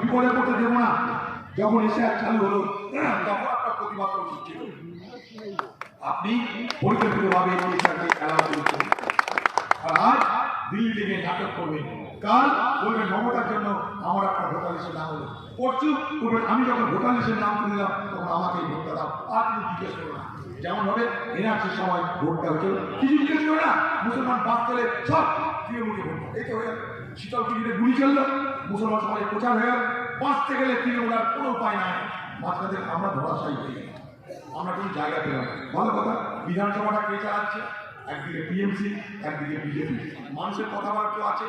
বিপদে পড়তে দেবো না। যখন এসে চালু হলো তখন আপনার প্রতিবাদ ছিল, আপনি পরিকল্পিতভাবে খেলা করছেন। আর আজ দিল্লি থেকে নাটক করবেন, কাল বলবেন মমতার জন্য আমার আপনার ভোটার লিস্টে নাম হলো, পরশু বলবেন আমি যখন ভোটার লিস্টের নাম তুলে দিলাম তখন আমাকে ভোটটা দাও। আর কিছু জিজ্ঞেস করো না, যেমন হবে এনআরসির সময় ভোটটা হচ্ছে কিছু জিজ্ঞেস করো না। মুসলমান বাদ চলে সব তৃণমূলকে ভোট, এই তো হয়ে গেল। শীতল টিভিতে গুলি চললো, মুসলমান সমাজে প্রচার হয়ে গেল। বাঁচতে গেলে তৃণমূল আর কোনো উপায় নাই। বাচ্চাদের আমরা ধরাশায়ী হয়ে গেল, আমরা কোনো জায়গা পেলাম। ভালো কথা, বিধানসভাটা কে চালাচ্ছে? একদিকে টিএমসি, একদিকে বিজেপি। মানুষের কথাবার্তা আছে,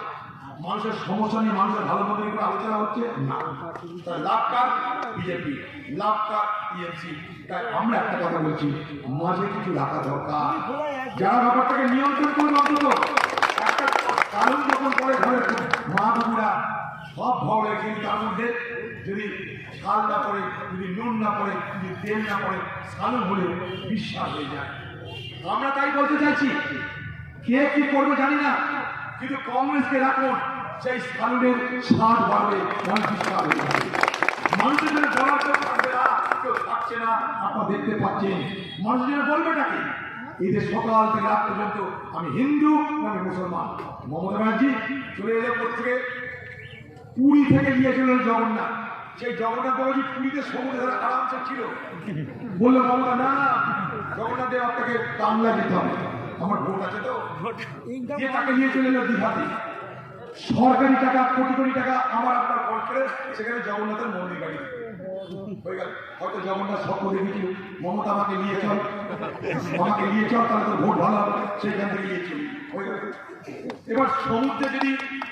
মানুষের সমস্যা নিয়ে মানুষের ভালো মতো করে আলোচনা হচ্ছে না। লাভ কার? বিজেপি, লাভ কার? টিএমসি। তাই আমরা একটা কথা বলছি, মাঝে কিছু রাখা দরকার, যারা ব্যাপারটাকে নিয়ন্ত্রণ করবে। অন্তত একটা কারণ যখন পরে ঘরে মা বাবুরা সব ভরে, কিন্তু তার মধ্যে যদি ঝাল না পড়ে, যদি নুন না পড়ে, যদি তেল না পড়ে, সালন হলে বিশ্বাস হয়ে যায়। আমরা তাই বলতে চাইছি, কে কি করবে জানি না, কিন্তু কংগ্রেসকে রাখুন, সেই সালনের স্বাদ বাড়বে, মানুষের জন্য বলার কেউ থাকবে না, কেউ থাকছে না। আপনারা দেখতে পাচ্ছেন মানুষের জন্য বলবেটাকে এই যে সকাল থেকে রাত পর্যন্ত আমি হিন্দু, আমি মুসলমান। মমতা ব্যানার্জি চলে এলে থেকে পুরী থেকে গিয়েছিলেন জগন্নাথ, সেই জগন্নাথ বাবুজি পুরীতে সমুদ্রে আরামসে ছিল। বললো মমতা না, জগন্নাথ দেব আপনাকে বাংলা যেতে হবে, আমার ভোট আছে তো, দিয়ে তাকে নিয়ে চলে এলো দীঘাতে। সরকারি টাকা, কোটি কোটি টাকা আমার আপনার খরচ করে সেখানে জগন্নাথের মন্দির গাড়ি হয়ে গেল। হয়তো জগন্নাথ স্বপ্ন দেখেছিল মমতা আমাকে নিয়ে চল, আমাকে নিয়ে চল, তাহলে তো ভোট ভালো হবে, সেইখান থেকে নিয়ে চলি হয়ে গেল। এবার সমুদ্রে যদি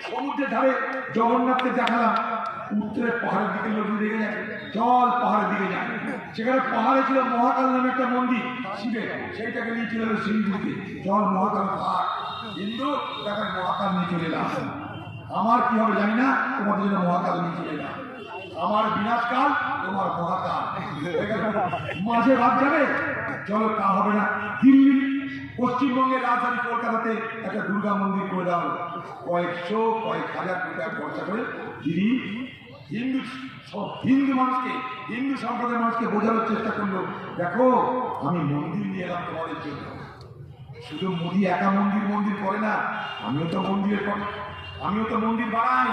সমুদ্রের ধারে জগন্নাথকে দেখালাম, উত্তরের পাহাড়ের দিকে লোক দেখে যায়, জল পাহাড়ের দিকে যায়, সেখানে পাহাড়ে ছিল মহাকাল নামে একটা মন্দির শিবের, সেইটাকে নিয়ে চলে এলো শিলিগুড়িতে, জল মহাকাল পাহাড়। হিন্দু দেখায় মহাকাল নিয়ে চলে এলাম, আমার কি হবে জানি না, তোমাদের জন্য মহাকাল নিয়ে চলে এলাম। আমার বিনাশকাল, তোমার মহাকাল। মাঝে ভাব যাবে, চলো তা হবে না। দিল্লি, পশ্চিমবঙ্গের রাজধানী কলকাতাতে একটা দুর্গা মন্দির করে দেওয়া হলো, কয়েকশো কয়েক হাজার কোটি টাকা খরচা করে। তিনি হিন্দু মানুষকে, হিন্দু সম্প্রদায়ের মানুষকে বোঝানোর চেষ্টা করলো, দেখো আমি মন্দির নিয়ে এলাম তোমাদের জন্য। শুধু মোদি একা মন্দির করে না, আমিও তো মন্দিরের পর, আমিও তো মন্দির বানাই,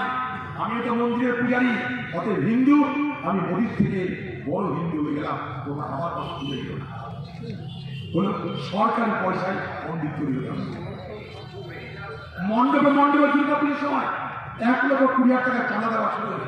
আমিও তো মন্দিরের পূজারি। অতএব হিন্দু, আমি মোদির থেকে বড় হিন্দু হয়ে গেলাম, তোমরা আমার কথা তুলে দিল না। হলো সরকারি পয়সায় মন্দির তৈরি হলাম। মণ্ডপে দুর্গা পুজোর সময় 1,20,000 টাকা চাঁদা দেওয়া শুরু হলো।